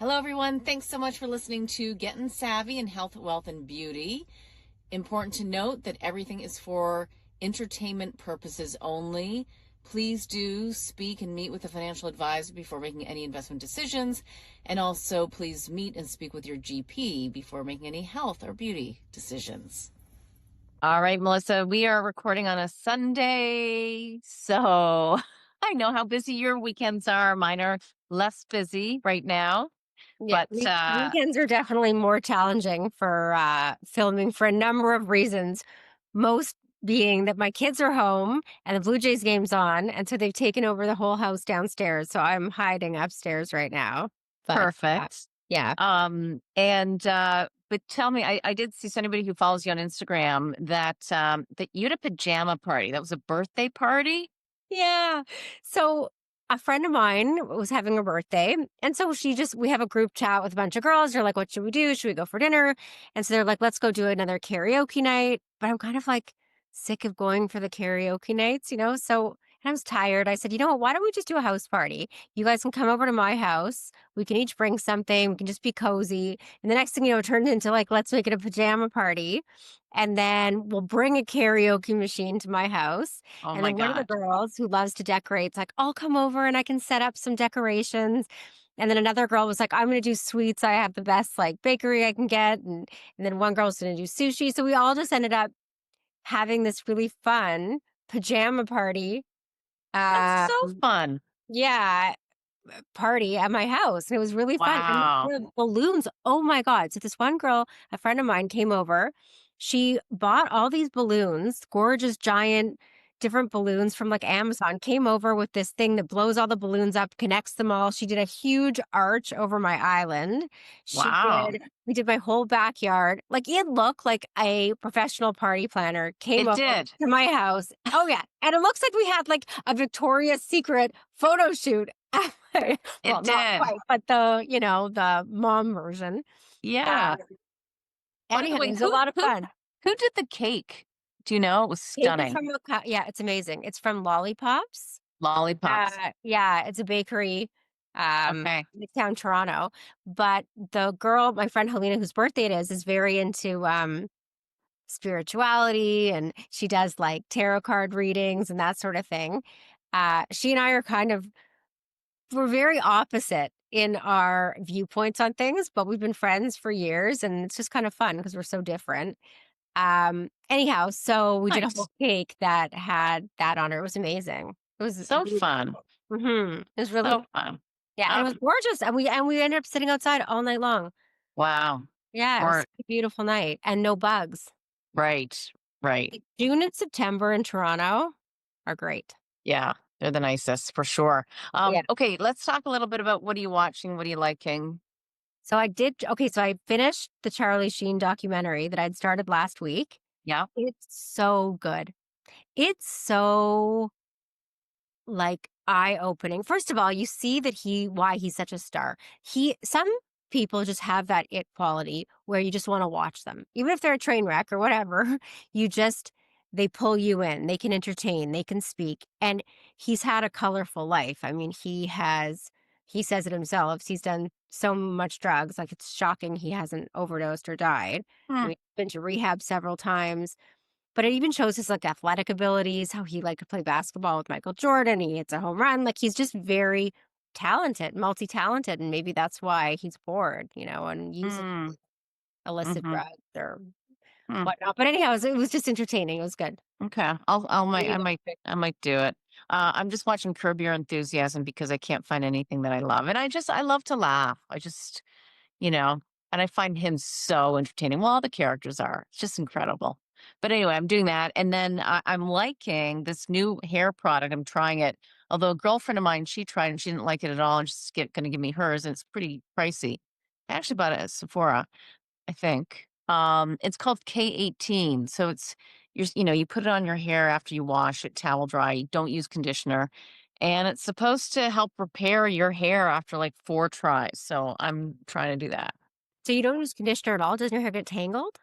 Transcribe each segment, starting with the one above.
Hello, everyone. Thanks so much for listening to Gettin' Savvy in Health, Wealth, and Beauty. Important to note that everything is for entertainment purposes only. Please do speak and meet with a financial advisor before making any investment decisions. And also, please meet and speak with your GP before making any health or beauty decisions. All right, Melissa, we are recording on a Sunday. So I know how busy your weekends are. Mine are less busy right now. Yeah, But weekends are definitely more challenging for filming for a number of reasons. Most being that my kids are home and the Blue Jays game's on, and so they've taken over the whole house downstairs. So I'm hiding upstairs right now. But perfect. yeah. But tell me, I did see somebody who follows you on Instagram that you had a pajama party. That was a birthday party. Yeah. So a friend of mine was having a birthday. And so we have a group chat with a bunch of girls. They're like, what should we do? Should we go for dinner? And so they're like, let's go do another karaoke night. But I'm kind of like sick of going for the karaoke nights. And I was tired. I said, you know what? Why don't we just do a house party? You guys can come over to my house. We can each bring something. We can just be cozy. And the next thing you know, it turned into like, let's make it a pajama party. And then we'll bring a karaoke machine to my house. Oh And my then one of the God. girls who loves to decorate is like, I'll come over and I can set up some decorations. And then another girl was like, I'm going to do sweets. I have the best like bakery I can get. And then one girl's going to do sushi. So we all just ended up having this really fun pajama party. That's so Um, fun. yeah, party at my house. And it was really fun. And Wow. the balloons, oh my God. So this one girl, a friend of mine, came over. She bought all these balloons, gorgeous, giant, different balloons from like Amazon, came over with this thing that blows all the balloons up, connects them all. She did a huge arch over my island. Wow. We did my whole backyard. Like it looked like a professional party planner came It over did. to my house. Oh yeah. And it looks like we had like a Victoria's Secret photo shoot. Well, It not did. quite, but the mom version. Yeah. Um, By the anyhow, it way, was a lot of fun. who did the cake? Do you know? It was Cake is stunning. from yeah, it's amazing. It's from Lollipops. Lollipops. Yeah, it's a bakery, Okay. Midtown Toronto. But the girl, my friend Helena, whose birthday it is very into spirituality, and she does like tarot card readings and that sort of thing. She and I are we're very opposite in our viewpoints on things, but we've been friends for years, and it's just kind of fun because we're so different. Anyhow, so we did a Nice. whole cake that had that on it. It was amazing. It was So fun. It was really So fun. yeah, and it was gorgeous. And we ended up sitting outside all night long. Wow. Yeah, it was Or a beautiful night and no bugs. right. Right. Like, June and September in Toronto are great. Yeah. They're the nicest for sure. Yeah. Okay, let's talk a little bit about what are you watching? What are you liking? So I finished the Charlie Sheen documentary that I'd started last week. Yeah. It's so good. It's so like eye-opening. First of all, you see that why he's such a star. Some people just have that it quality where you just want to watch them. Even if they're a train wreck or whatever, they pull you in. They can entertain, they can speak. And he's had a colorful life. I mean, he says it himself. He's done so much drugs. Like it's shocking he hasn't overdosed or died. Hmm. He's been to rehab several times. But it even shows his like athletic abilities, how he could play basketball with Michael Jordan. He hits a home run. Like he's just very talented, multi-talented. And maybe that's why he's bored, and using Mm, illicit hmm drugs or hmm. whatnot. But anyhow, it was just entertaining. It was good. Okay. I might do it. I'm just watching Curb Your Enthusiasm because I can't find anything that I love. And I love to laugh. You know, and I find him so entertaining. Well, all the characters are. It's just incredible. But anyway, I'm doing that. And then I'm liking this new hair product. I'm trying it. Although a girlfriend of mine, she tried and she didn't like it at all. And she's going to give me hers. And it's pretty pricey. I actually bought it at Sephora, I think. It's called K18. So you put it on your hair after you wash it, towel dry. You don't use conditioner. And it's supposed to help repair your hair after like 4 tries. So I'm trying to do that. So you don't use conditioner at all? Doesn't your hair get tangled?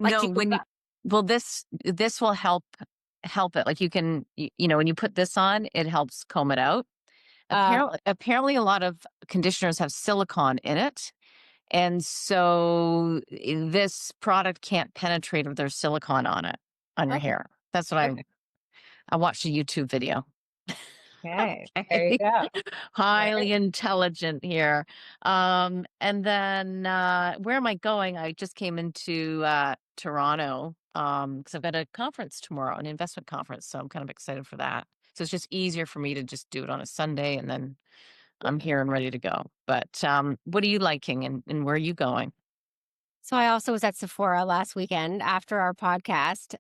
Like No, do you, well, this will help it. Like you can, when you put this on, it helps comb it out. Apparently a lot of conditioners have silicone in it. And so this product can't penetrate if there's silicone on it, on your Okay. hair. That's what Okay. I watched a YouTube video. Okay. There you Okay. go. Highly intelligent here. And then where am I going? I just came into Toronto because I've got a conference tomorrow, an investment conference. So I'm kind of excited for that. So it's just easier for me to just do it on a Sunday and then I'm here and ready to go. But what are you liking and where are you going? So I also was at Sephora last weekend after our podcast.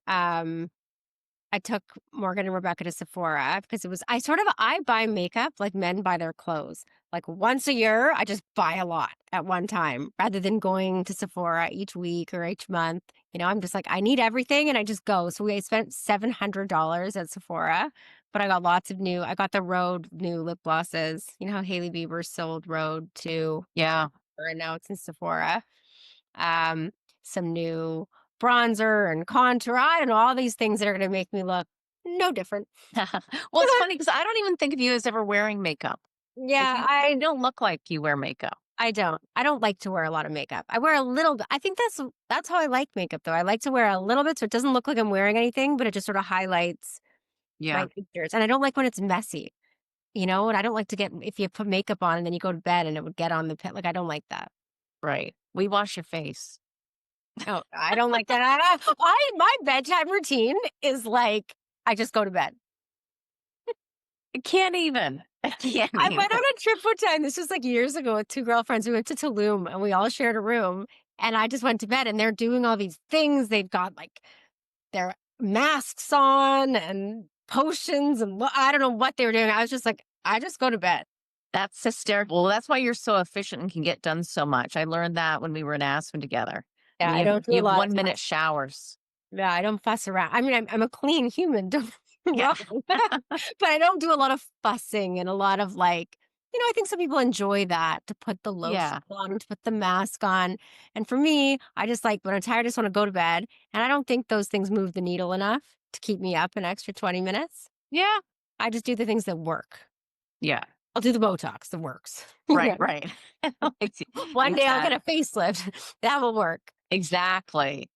I took Morgan and Rebecca to Sephora because I buy makeup like men buy their clothes. Like once a year, I just buy a lot at one time rather than going to Sephora each week or each month. I'm just like, I need everything and I just go. So we spent $700 at Sephora, but I got I got the Rhode new lip glosses. You know how Hailey Bieber sold Rhode to, Yeah. and now it's in Sephora. Um, some new bronzer and contour. I don't know, all these things that are going to make me look no different. Well, it's funny because I don't even think of you as ever wearing makeup. Like Yeah, you don't look like you wear makeup. I don't. I don't like to wear a lot of makeup. I wear a little bit. I think that's how I like makeup though. I like to wear a little bit so it doesn't look like I'm wearing anything, but it just sort of highlights Yeah, my features. And I don't like when it's messy. And I don't like to get if you put makeup on and then you go to bed and it would get on the pit. Like I don't like that. right. We wash your face. No, I don't like that. My bedtime routine is like I just go to bed. I can't even. I can't I even. went on a trip one time. This was like years ago with two girlfriends. We went to Tulum and we all shared a room. And I just went to bed and they're doing all these things. They've got like their masks on and potions and I don't know what they were doing. I was just like, I just go to bed. That's hysterical. Well, that's why you're so efficient and can get done so much. I learned that when we were in Aspen together. I Yeah, mean, I don't do you a have lot of 1 minute showers. Yeah, I don't fuss around. I mean, I'm a clean human, don't get me Yeah. wrong. But I don't do a lot of fussing and a lot of like, I think some people enjoy that to put the lotion Yeah. on, to put the mask on. And for me, I just like when I'm tired, I just want to go to bed. And I don't think those things move the needle enough to keep me up an extra 20 minutes. Yeah. I just do the things that work. Yeah. I'll do the Botox that works. Right. Right. One day I'll get Exactly. a facelift. That will work. Exactly.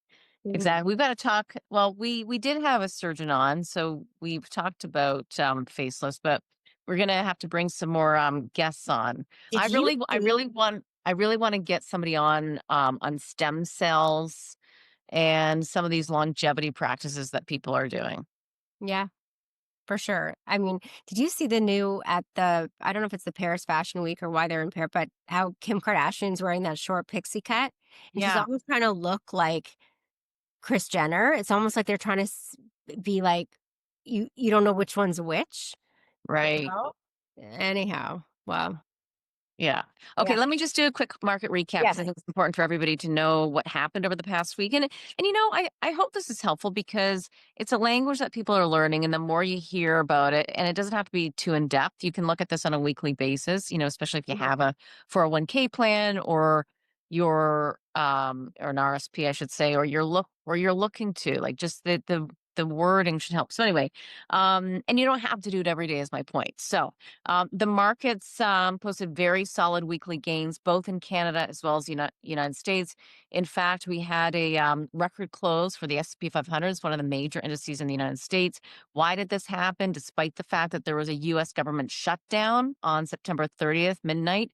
Mhm. Exactly. We've got to talk. Well, we did have a surgeon on, so we've talked about facelifts, but we're gonna have to bring some more guests on. Did you see? I really want to get somebody on stem cells and some of these longevity practices that people are doing. Yeah. For sure. I mean, did you see the new I don't know if it's the Paris Fashion Week or why they're in Paris, but how Kim Kardashian's wearing that short pixie cut and she's Yeah. almost trying to look like Kris Jenner. It's almost like they're trying to be like, you don't know which one's which. Right. Oh. Anyhow, well, Yeah. Okay, yeah. let me just do a quick market recap because I Yes. think it's important for everybody to know what happened over the past week. And I hope this is helpful because it's a language that people are learning and the more you hear about it, and it doesn't have to be too in depth. You can look at this on a weekly basis, especially if you have a 401k plan or or an RSP, I should say, or you're looking to like just the wording should help. So anyway, and you don't have to do it every day is my point. So the markets posted very solid weekly gains, both in Canada as well as the United States. In fact, we had a record close for the S&P 500, it's one of the major indices in the United States. Why did this happen? Despite the fact that there was a U.S. government shutdown on September 30th, midnight,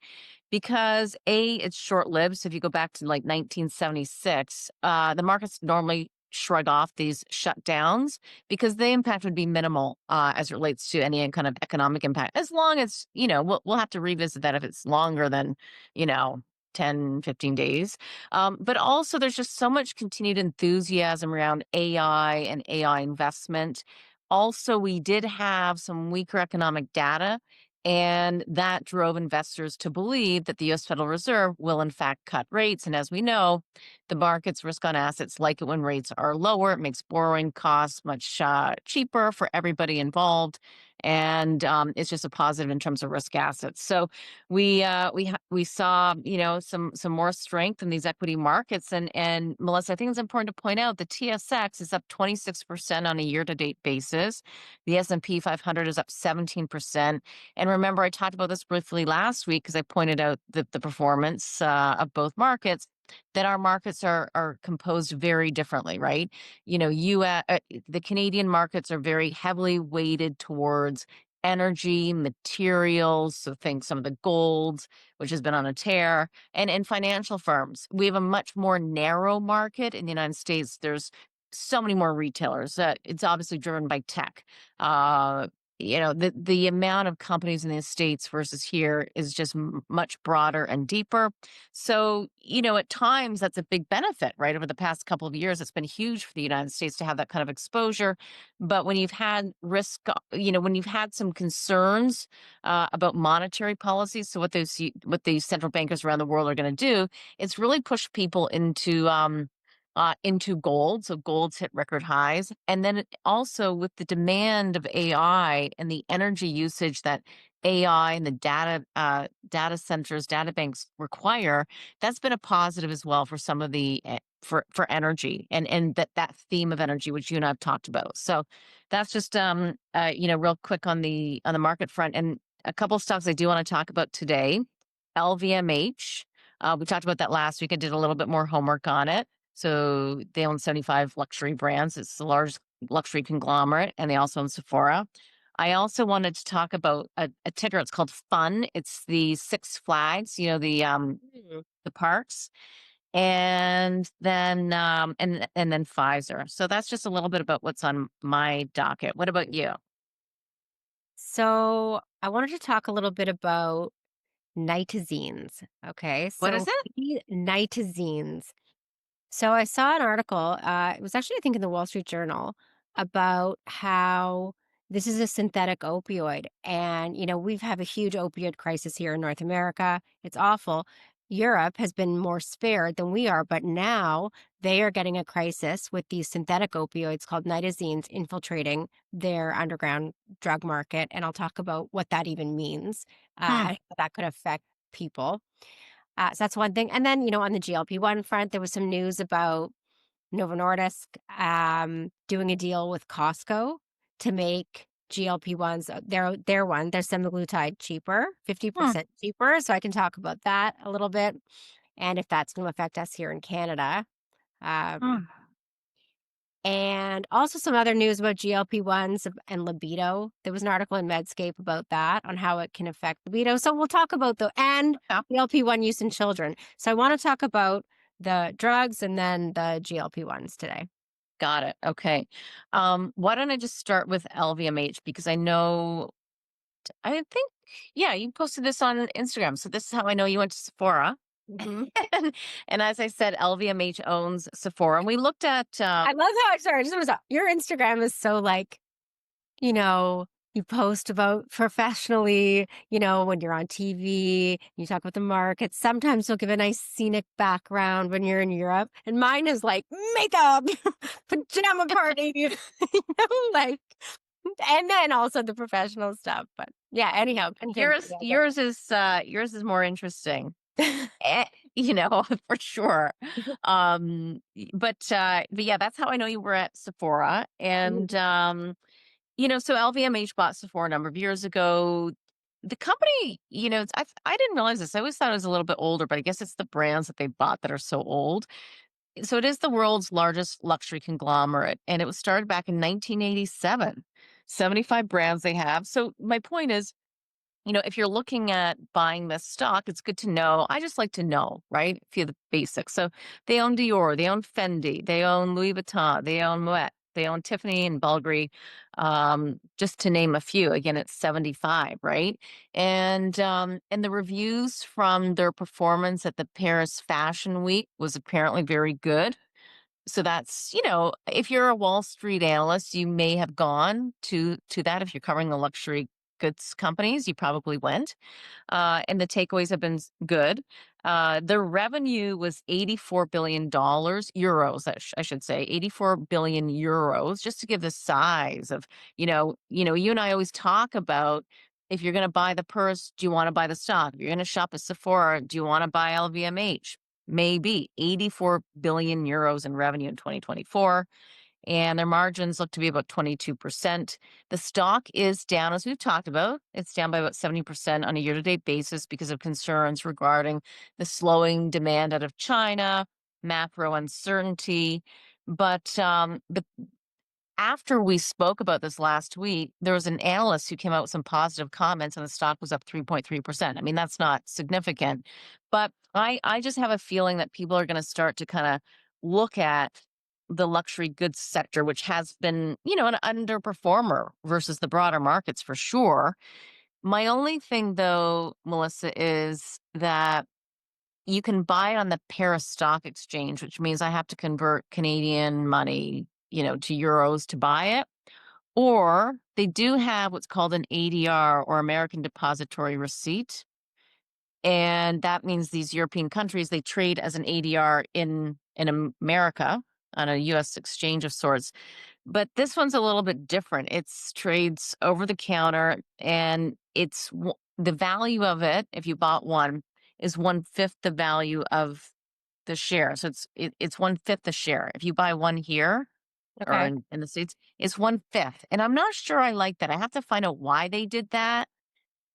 because it's short-lived. So if you go back to like 1976, the markets normally shrug off these shutdowns because the impact would be minimal as it relates to any kind of economic impact. As long as, we'll have to revisit that if it's longer than, you know, 10, 15 days. But also there's just so much continued enthusiasm around AI and AI investment. Also, we did have some weaker economic data, and that drove investors to believe that the US Federal Reserve will in fact cut rates. And as we know, the market's risk on assets like it when rates are lower. It makes borrowing costs much cheaper for everybody involved. and it's just a positive in terms of risk assets. So we saw, some more strength in these equity markets, and Melissa, I think it's important to point out the TSX is up 26% on a year to date basis. The S&P 500 is up 17%. And remember, I talked about this briefly last week because I pointed out the performance of both markets, that our markets are composed very differently, right? The Canadian markets are very heavily weighted towards energy, materials. So think some of the golds, which has been on a tear, and financial firms. We have a much more narrow market in the United States. There's so many more retailers. It's obviously driven by tech. The amount of companies in the States versus here is just much broader and deeper. So, at times that's a big benefit, right? Over the past couple of years, it's been huge for the United States to have that kind of exposure. But when you've had when you've had some concerns about monetary policies, so what these central bankers around the world are going to do, it's really pushed people into gold. So gold's hit record highs. And then also with the demand of AI and the energy usage that AI and the data centers, data banks require, that's been a positive as well for some of the for energy and that theme of energy, which you and I've talked about. So that's just real quick on the market front. And a couple of stocks I do want to talk about today. LVMH. We talked about that last week. I did a little bit more homework on it. So they own 75 luxury brands. It's a large luxury conglomerate, and they also own Sephora. I also wanted to talk about a ticker. It's called FUN. It's the Six Flags, the parks, and then and then Pfizer. So that's just a little bit about what's on my docket. What about you? So I wanted to talk a little bit about nitazines. Okay. What is So it? nitazines. So I saw an article, it was actually, I think, in the Wall Street Journal about how this is a synthetic opioid. And, we've had a huge opioid crisis here in North America. It's awful. Europe has been more spared than we are, but now they are getting a crisis with these synthetic opioids called nitazines infiltrating their underground drug market. And I'll talk about what that even means Hmm. and how that could affect people. So that's one thing. And then, on the GLP-1 front, there was some news about Novo Nordisk doing a deal with Costco to make GLP-1s, their semaglutide cheaper, Hmm. 50% cheaper. So I can talk about that a little bit and if that's going to affect us here in Canada. Hmm. And also some other news about GLP-1s and libido. There was an article in Medscape about that, on how it can affect libido. So we'll talk about and Yeah. GLP-1 use in children. So I want to talk about the drugs and then the GLP-1s today. Got it. Okay. Why don't I just start with LVMH because I think, yeah, you posted this on Instagram. So this is how I know you went to Sephora. Mhm. and, and as I said, LVMH owns Sephora. And we looked at, I love how, sorry, just your Instagram is so like, you know, you post about professionally, when you're on TV, you talk about the market. Sometimes you'll give a nice scenic background when you're in Europe. And mine is like makeup, pajama party, like, and then also the professional stuff. But yeah, anyhow, continue. yours is more interesting. Eh, for sure. But yeah, that's how I know you were at Sephora. And so LVMH bought Sephora a number of years ago. The company, I didn't realize this. I always thought it was a little bit older, but I guess it's the brands that they bought that are so old. So it is the world's largest luxury conglomerate, and it was started back in 1987. 75 brands they have. So my point is, if you're looking at buying this stock, it's good to know. I just like to know, right? A few of the basics. So they own Dior, they own Fendi, they own Louis Vuitton, they own Moet, they own Tiffany and Bulgari, just to name a few. Again, it's 75, right? And the reviews from their performance at the Paris Fashion Week was apparently very good. So that's, if you're a Wall Street analyst, you may have gone to that if you're covering the luxury goods companies, you probably went. And the takeaways have been good. Their revenue was $84 billion, euros, I should say, 84 billion euros, just to give the size of, you and I always talk about, if you're going to buy the purse, do you want to buy the stock? If you're going to shop at Sephora, do you want to buy LVMH? Maybe 84 billion euros in revenue in 2024, and their margins look to be about 22%. The stock is down, as we've talked about. It's down by about 70% on a year-to-date basis because of concerns regarding the slowing demand out of China, macro uncertainty. But after we spoke about this last week, there was an analyst who came out with some positive comments, and the stock was up 3.3%. I mean, that's not significant, but I just have a feeling that people are going to start to kind of look at the luxury goods sector, which has been, an underperformer versus the broader markets for sure. My only thing, though, Melissa, is that you can buy on the Paris Stock Exchange, which means I have to convert Canadian money, to euros to buy it. Or they do have what's called an ADR, or American Depository Receipt. And that means these European countries, they trade as an ADR in America on a US exchange of sorts. But this one's a little bit different. It's trades over the counter, and the value of it, if you bought one, is 1/5 the value of the share. So it's 1/5 the share. If you buy one here or Okay. in the States, it's 1/5. And I'm not sure I like that. I have to find out why they did that.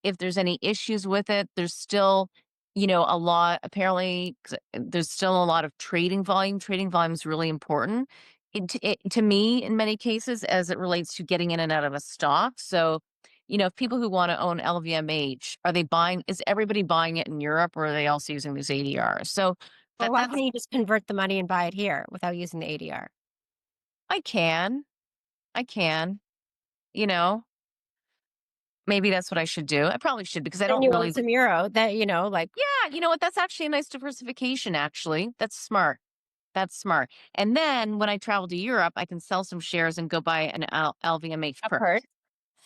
If there's any issues with it, there's still, a lot, apparently, there's still a lot of trading volume. Trading volume is really important to me in many cases as it relates to getting in and out of a stock. So, if people who want to own LVMH, is everybody buying it in Europe, or are they also using these ADRs? So Well, why that's, can't you just convert the money and buy it here without using the ADR? I can, I can, you know, maybe that's what I should do. I probably should, because I Then don't you own really. some euro that, like, Yeah, you know what? That's actually a nice diversification, actually. That's smart. That's smart. And then when I travel to Europe, I can sell some shares and go buy an LVMH I've purse. heard.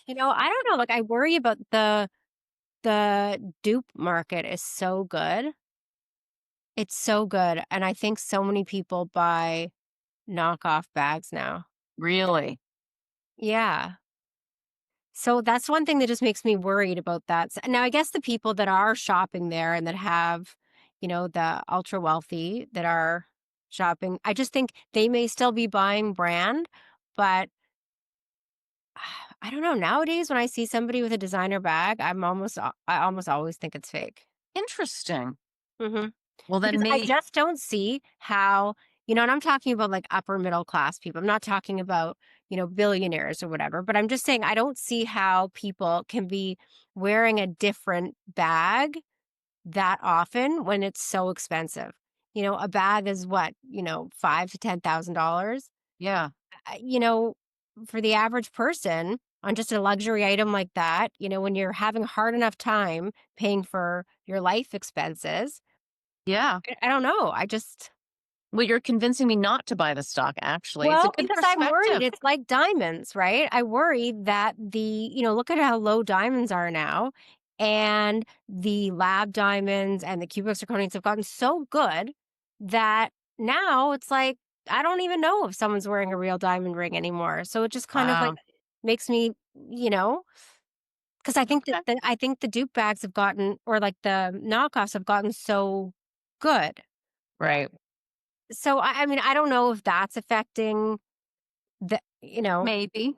I don't know. Like, I worry about the dupe market is so good. It's so good. And I think so many people buy knockoff bags now. Really? Yeah. So that's one thing that just makes me worried about that. Now, I guess the people that are shopping there and that have, the ultra wealthy that are shopping, I just think they may still be buying brand, but I don't know. Nowadays, when I see somebody with a designer bag, I almost always think it's fake. Interesting. Hmm. Well, Because then I me. just don't see how, and I'm talking about like upper middle class people. I'm not talking about, billionaires or whatever, but I'm just saying I don't see how people can be wearing a different bag that often when it's so expensive. A bag is what, five to $10,000. Yeah. uh, you know, for the average person on just a luxury item like that, when you're having a hard enough time paying for your life expenses, Yeah. I don't know. I just, Well, you're convincing me not to buy the stock, actually. It's a well, good because I'm worried. perspective. It's like diamonds, right? I worry that look at how low diamonds are now. And the lab diamonds and the cubic zirconians have gotten so good that now it's like, I don't even know if someone's wearing a real diamond ring anymore. So it just kind of like Wow. makes me, because I think that Okay. I think the dupe bags have gotten, or like the knockoffs have gotten so good. Right. So I mean, I don't know if that's affecting the. Maybe.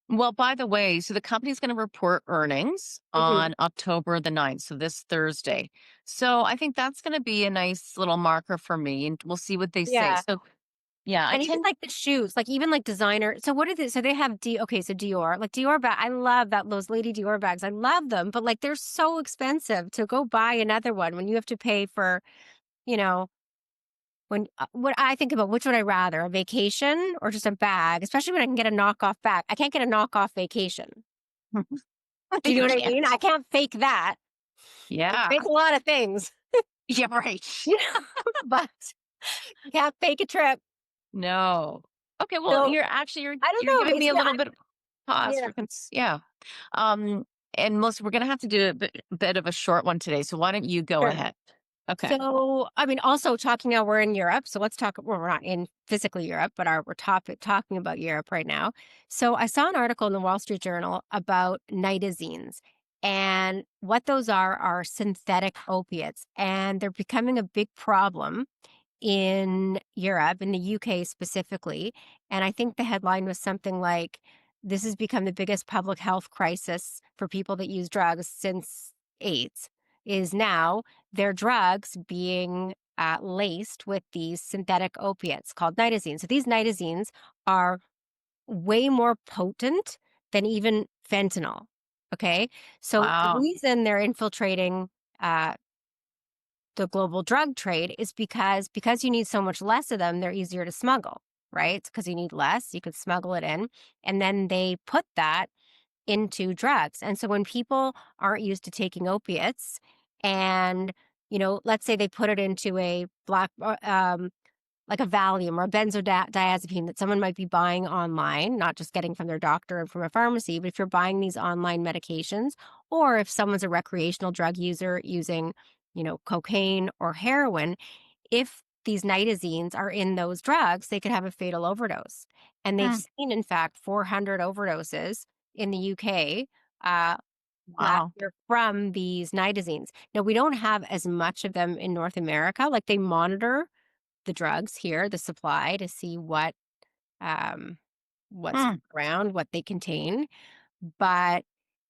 Well, by the way, so the company's going to report earnings Mhm. on October the 9th, so this Thursday. So I think that's going to be a nice little marker for me, and we'll see what they say. Yeah. So yeah, I And even tend. like the shoes, like even like designer. So what is it? So they have okay, so Dior, like Dior bag. I love those Lady Dior bags. I love them, but like they're so expensive to go buy another one when you have to pay for, you know, when what I think about which would I rather, a vacation or just a bag, especially when I can get a knockoff bag. I can't get a knockoff vacation. Do you know You what I mean? can't. I can't fake that. I Yeah. fake a lot of things, Yeah, right. but can't fake a trip. No. Okay, well, So you're actually you're I don't you're know. giving me Makes a me little bit. pause Yeah. for yeah. Um, and Melissa, we're going to have to do a bit of a short one today. So why don't you go Sure. ahead? Okay. So, I mean, also talking now, we're in Europe. So let's talk. Well, we're not in physically Europe, but we're talking about Europe right now. So I saw an article in the Wall Street Journal about nitazines. And what those are synthetic opiates. And they're becoming a big problem in Europe, in the UK specifically. And I think the headline was something like, this has become the biggest public health crisis for people that use drugs since AIDS, is now their drugs being laced with these synthetic opiates called nitazines. So these nitazines are way more potent than even fentanyl. Okay. So the Wow. reason they're infiltrating uh, the global drug trade is because you need so much less of them, they're easier to smuggle, right? Because you need less, you could smuggle it in, and then they put that into drugs. And so when people aren't used to taking opiates, and let's say they put it into a like a Valium or a benzodiazepine that someone might be buying online, not just getting from their doctor and from a pharmacy, but if you're buying these online medications, or if someone's a recreational drug user using, cocaine or heroin, if these nitazines are in those drugs, they could have a fatal overdose. And they've Mm, seen, in fact, 400 overdoses in the UK last wow. year from these nitazines. Now, we don't have as much of them in North America. Like they monitor the drugs here, the supply, to see um what's Mm, around, what they contain. But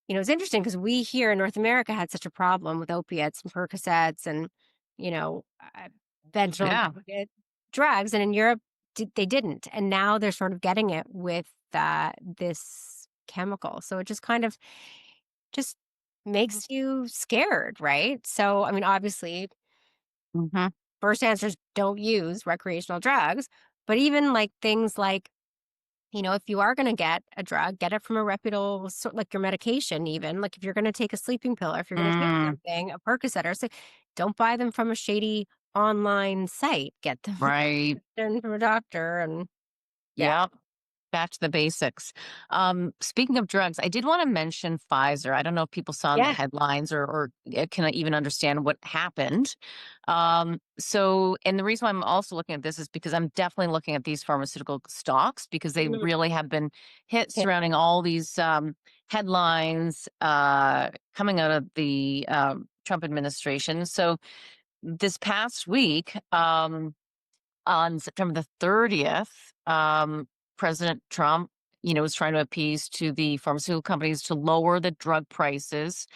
it's interesting because we here in North America had such a problem with opiates and Percocets and you know uh, fentanyl yeah. drugs, and in Europe they didn't, and now they're sort of getting it with this chemical. So it just makes you scared, right? So I mean, obviously Hmm. first answers, don't use recreational drugs. But even like things like, if you are going to get a drug, get it from a reputable, like your medication, even like if you're going to take a sleeping pill or if you're going to take Mm, something, a Percocet or something, don't buy them from a shady online site. Get them right. from a doctor. And yeah, Yep. Back to the basics. Speaking of drugs, I did want to mention Pfizer. I don't know if people saw in the yeah, headlines or can even understand what happened. And the reason why I'm also looking at this is because I'm definitely looking at these pharmaceutical stocks because they mhm, really have been hit yeah, surrounding all these headlines coming out of the Trump administration. So this past week, on September the 30th, President Trump, was trying to appease to the pharmaceutical companies to lower the drug prices,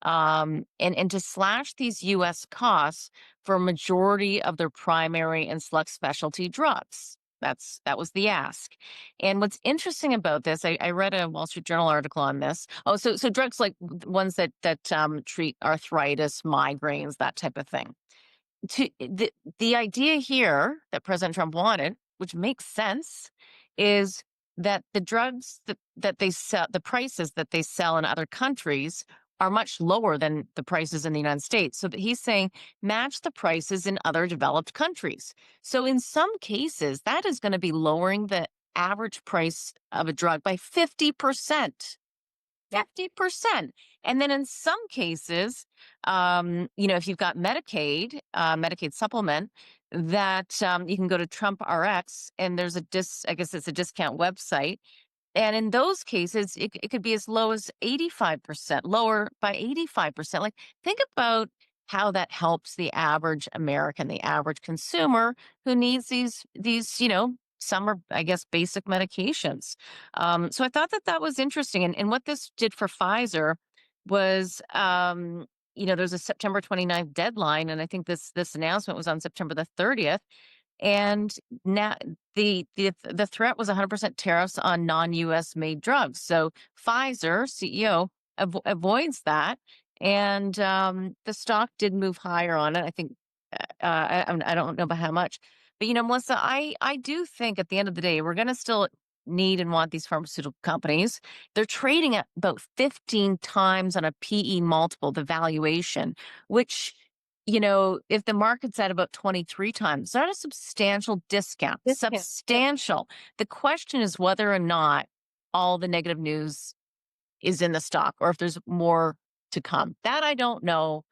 and to slash these U.S. costs for a majority of their primary and select specialty drugs. That was the ask. And what's interesting about this, I read a Wall Street Journal article on this. Oh, so drugs like ones that treat arthritis, migraines, that type of thing. The idea here that President Trump wanted, which makes sense, is that the drugs that they sell, the prices that they sell in other countries are much lower than the prices in the United States. So that he's saying match the prices in other developed countries. So in some cases, that is going to be lowering the average price of a drug by 50%. yeah, 50%. And then in some cases, if you've got Medicaid, Medicaid supplement, that you can go to Trump RX and there's I guess it's a discount website. And in those cases, it could be as low as 85%, lower by 85%. Like, think about how that helps the average American, the average consumer who needs some are, I guess, basic medications. So I thought that was interesting. And what this did for Pfizer was, there's a September 29th deadline. And I think this announcement was on September the 30th. And now the threat was 100% tariffs on non-US made drugs. So Pfizer CEO avoids that, and the stock did move higher on it. I think I don't know about how much, but Melissa, I do think at the end of the day we're going to still need and want these pharmaceutical companies. They're trading at about 15 times on a PE multiple, the valuation, which if the market's at about 23 times, that's a substantial discount. discount. Yep. Substantial. The question is whether or not all the negative news is in the stock or if there's more to come. That I don't know.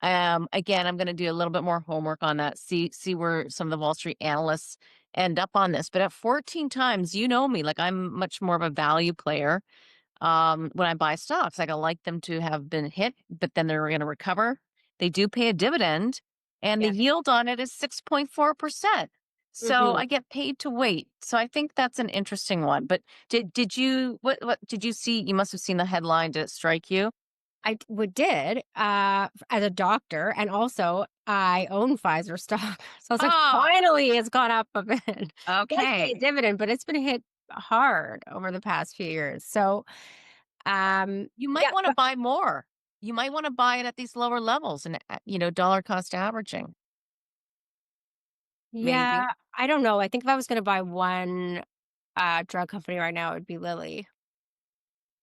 Again, I'm going to do a little bit more homework on that. See where some of the Wall Street analysts end up on this. But at 14 times, you know me, like I'm much more of a value player. When I buy stocks, like I like them to have been hit, but then they're going to recover. They do pay a dividend, and the Yeah. yield on it is 6.4%. So Hmm. I get paid to wait. So I think that's an interesting one. But did you what did you see? You must have seen the headline. Did it strike you? Did as a doctor, and also I own Pfizer stock. So I was like, Oh, finally, it's gone up a bit. It does pay a okay. dividend, but it's been hit hard over the past few years. So, You might yeah, want to but buy more. You might want to buy it at these lower levels and dollar cost averaging, maybe. yeah, I don't know. I think if I was going to buy one drug company right now, it would be Lilly.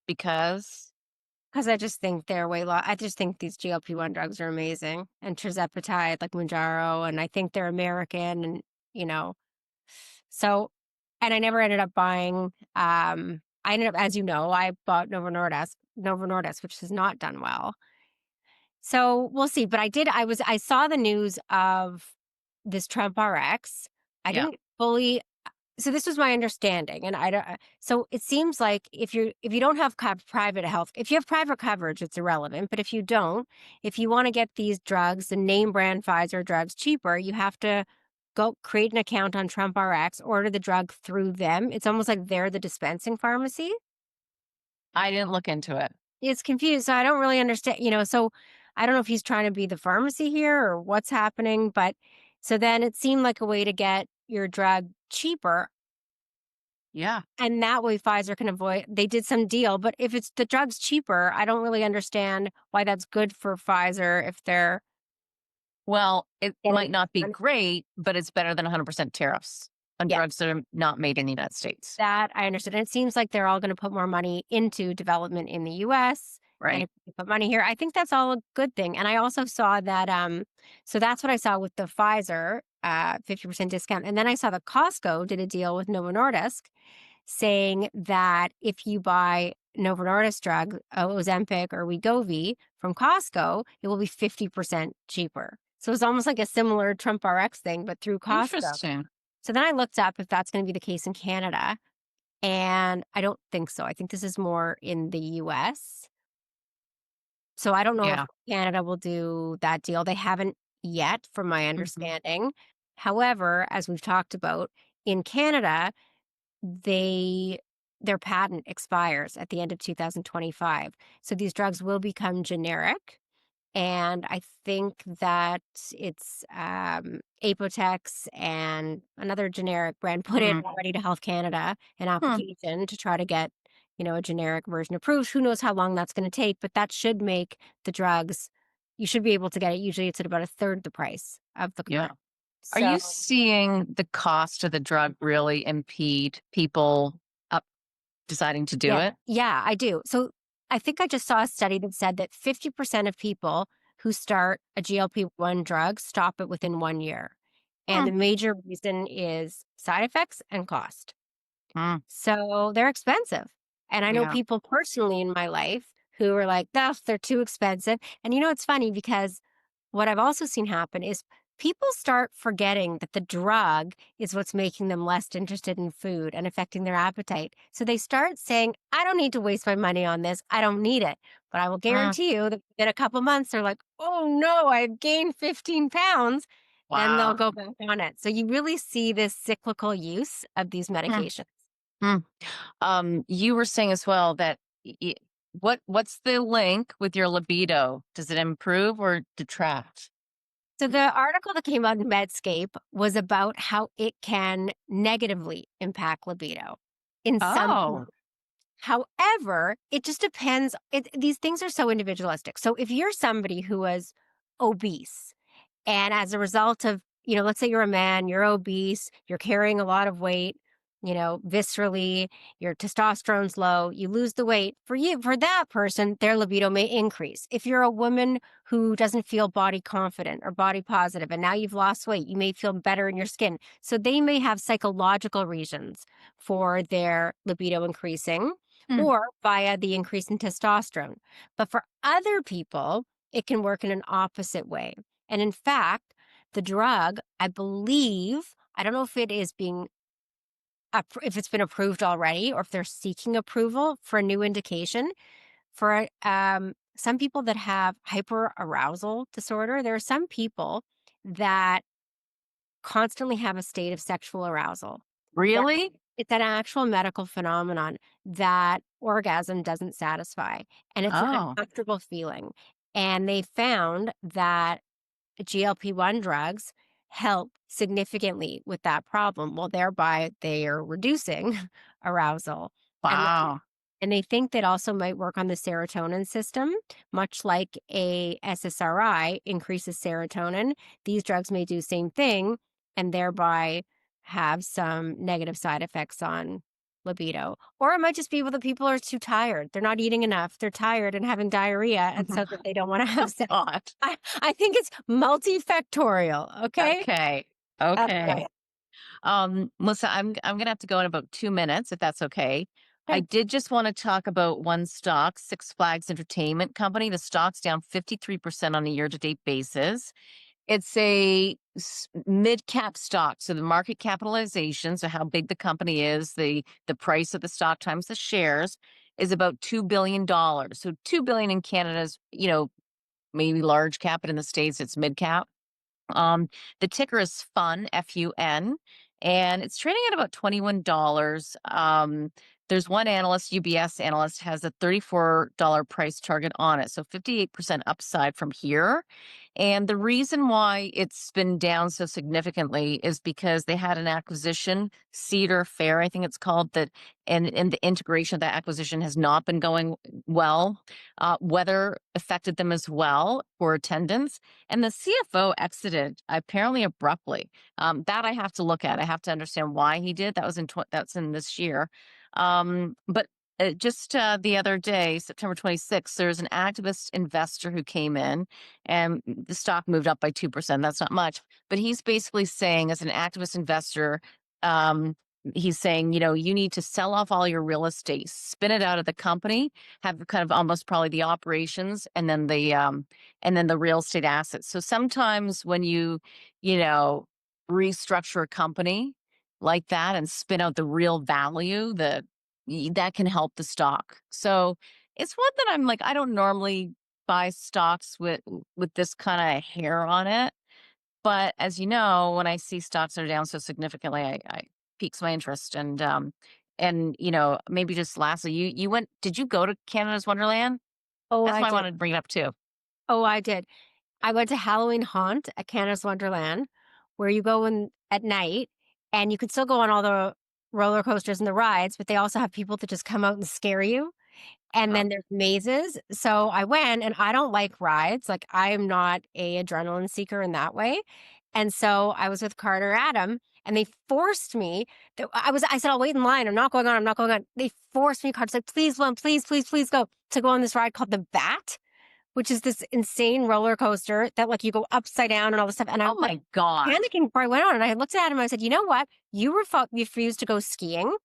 Because Because I just think they're way low. I just think these GLP-1 drugs are amazing, and tirzepatide, like Mounjaro, and I think they're American, and you know, so. And I never ended up buying. I ended up, as you know, I bought Novo Nordisk, which has not done well. So we'll see. But I did. I saw the news of this Trump RX. I yeah, didn't fully so this was my understanding, and I don't. So it seems like if you don't have private health, if you have private coverage, it's irrelevant. But if you don't, if you want to get these drugs, the name brand Pfizer drugs cheaper, you have to go create an account on Trump RX, order the drug through them. It's almost like they're the dispensing pharmacy. I didn't look into it. It's confused, so I don't really understand. So I don't know if he's trying to be the pharmacy here or what's happening, but so then it seemed like a way to get your drug cheaper. Yeah. And that way Pfizer can avoid they did some deal, but if it's the drug's cheaper, I don't really understand why that's good for Pfizer if they're Well, it getting might not be money. great, but it's better than 100% tariffs on Yeah, drugs that are not made in the United States. that I understood. And it seems like they're all going to put more money into development in the US. And Right. if you put money here, I think that's all a good thing. And I also saw that so that's what I saw with the Pfizer 50% discount. And then I saw that Costco did a deal with Novo Nordisk saying that if you buy Novo Nordisk drug, Ozempic or Wegovy from Costco, it will be 50% cheaper. So it's almost like a similar Trump RX thing, but through Costco. Interesting. So then I looked up if that's going to be the case in Canada, and I don't think so. I think this is more in the US. So I don't know if Yeah. Canada will do that deal. They haven't yet, from my Mhm. understanding. However, as we've talked about, in Canada, they their patent expires at the end of 2025. So these drugs will become generic. And I think that it's Apotex and another generic brand put in Mhm. already to Health Canada an Hmm. application to try to get, a generic version approved. Who knows how long that's going to take, but that should make the drugs, you should be able to get it. Usually it's at about a third the price of the Yeah. Are so you seeing the cost of the drug really impede people up deciding to do yeah, it? yeah, I do. So I think I just saw a study that said that 50% of people who start a GLP-1 drug stop it within 1 year. And Hmm. the major reason is side effects and cost. Hmm. So they're expensive. And I know Yeah. people personally in my life who are like, they're too expensive. And it's funny because what I've also seen happen is people start forgetting that the drug is what's making them less interested in food and affecting their appetite. So they start saying, I don't need to waste my money on this. I don't need it. But I will Hmm. guarantee you that in a couple months, they're like, oh no, I've gained 15 pounds. Then they'll Wow. go back on it. So you really see this cyclical use of these Hmm. medications. Hmm. You were saying as well that what's the link with your libido? Does it improve or detract? So the article that came out in Medscape was about how it can negatively impact libido in some Oh. people. However, it just depends. These things are so individualistic. So if you're somebody who is obese and as a result of, let's say you're a man, you're obese, you're carrying a lot of weight, viscerally, your testosterone's low, you lose the weight. For that person, their libido may increase. If you're a woman who doesn't feel body confident or body positive, and now you've lost weight, you may feel better in your skin. So they may have psychological reasons for their libido increasing. or via the increase in testosterone. But for other people, it can work in an opposite way. And in fact, the drug, I believe, I don't know if it is being if it's been approved already or if they're seeking approval for a new indication for some people that have hyperarousal disorder. There are some people that constantly have a state of sexual arousal. Really? It's an actual medical phenomenon that orgasm doesn't satisfy, and it's an Oh, uncomfortable feeling. And they found that GLP-1 drugs help significantly with that problem. Well, thereby they are reducing arousal. And wow. and they think that also might work on the serotonin system, much like a SSRI increases serotonin. These drugs may do the same thing and thereby have some negative side effects on libido. Or it might just be that people are too tired. They're not eating enough. They're tired and having diarrhea, and so that they don't want to have sex. God. I think it's multifactorial. Okay. Okay. That's Okay. right. Melissa, I'm gonna have to go in about 2 minutes if that's okay. I Okay. did just want to talk about one stock, Six Flags Entertainment Company. The stock's down 53% on a year-to-date basis. It's a mid-cap stock, so the market capitalization, so how big the company is, the price of the stock times the shares, is about $2 billion. So $2 billion in Canada is, maybe large cap, but in the States it's mid-cap. The ticker is FUN, FUN, and it's trading at about $21. There's one analyst, UBS analyst, has a $34 price target on it. So 58% upside from here. And the reason why it's been down so significantly is because they had an acquisition, Cedar Fair, I think it's called, that and the integration of that acquisition has not been going well. Weather affected them as well for attendance. And the CFO exited apparently abruptly. That I have to look at. I have to understand why he did. That's in this year. But just the other day, September 26th, there's an activist investor who came in, and the stock moved up by 2%. That's not much, but he's basically saying, as an activist investor, he's saying, you need to sell off all your real estate, spin it out of the company, have kind of almost probably the operations, and then the real estate assets. So sometimes when you know, restructure a company like that and spin out the real value, that can help the stock. So it's one that I'm like, I don't normally buy stocks with this kind of hair on it. But as you know, when I see stocks that are down so significantly, I piques my interest. And maybe just lastly, did you go to Canada's Wonderland? Oh, That's I why I did. wanted to bring it up too. Oh, I did. I went to Halloween Haunt at Canada's Wonderland, where you go in at night and you can still go on all the roller coasters and the rides, but they also have people that just come out and scare you. And Uh, then there's mazes. So I went, and I don't like rides. Like, I am not a adrenaline seeker in that way. And so I was with Carter Adam, and they forced me I said, I'll wait in line. I'm not going on. I'm not going on. They forced me. Carter's like, please, Lynn, please, please, please go to go on this ride called the Bat, which is this insane roller coaster that like you go upside down and all this stuff. And I oh was like my God. panicking before I went on. And I looked at him. I said, you know what? You refused to go skiing.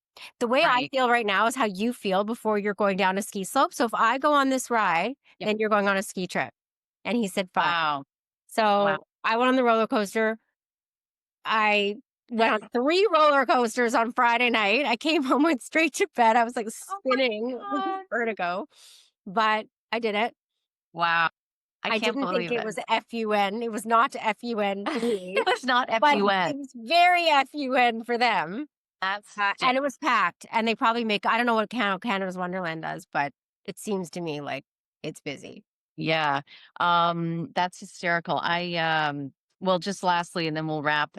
The way I Right. feel right now is how you feel before you're going down a ski slope. So if I go on this ride, Yep. then you're going on a ski trip. And he said, fine. Wow. Wow. So I went on the roller coaster. I went on 3 roller coasters on Friday night. I came home, went straight to bed. I was like Oh my spinning with God. vertigo, but I did it. Wow. I I can't didn't think believe it it. was FUN. It was not FUN for me, It was not but FUN. it was very FUN for them. That's And it was packed. And they probably I don't know what Canada's Wonderland does, but it seems to me like it's busy. Yeah. That's hysterical. Well, just lastly, and then we'll wrap.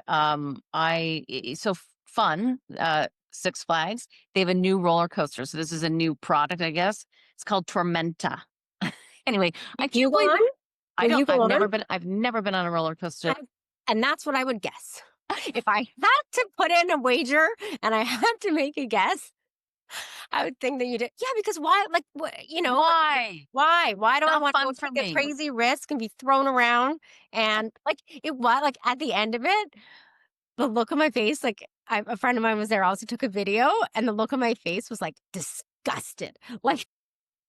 Fun, Six Flags, they have a new roller coaster. So this is a new product, I guess. It's called Tormenta. Anyway, I You can't go believe on? I Will don't you go on? I've never been on a roller coaster. And that's what I would guess. If I had to put in a wager and I had to make a guess, I would think that you did. Yeah, because why? Like, Why? why do I Not want to go fun for take a me. crazy risk and be thrown around? And like, like at the end of it, the look on my face, like a friend of mine was there, also took a video, and the look on my face was like disgusted. Like,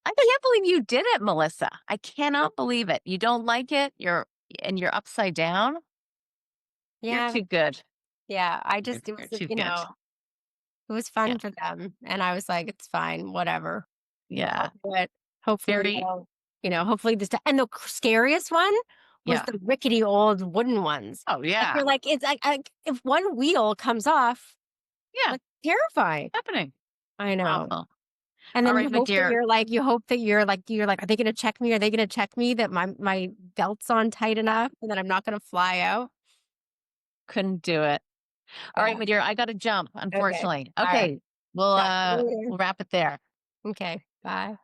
I can't believe you did it, Melissa. I cannot believe it. You don't like it. You're upside down. You're yeah, too good. yeah. I You're, just, it you're was, too good. it was Yeah. fun for them. And I was like, it's fine, whatever. Yeah. But hopefully, Very. hopefully this, and the scariest one was Yeah. the rickety old wooden ones. Oh Like, yeah. you're like, it's like if one wheel comes off, Yeah. like terrifying. Happening. I know. Awful. And All then right, my dear. you hope that you're like, are they going to check me? Are they going to check me that my belt's on tight enough and that I'm not going to fly out? Couldn't do it. All right, Yeah. my dear. I got to jump, Okay. unfortunately. All right. Okay. We'll Talk to you later. we'll wrap it there. Okay. Bye.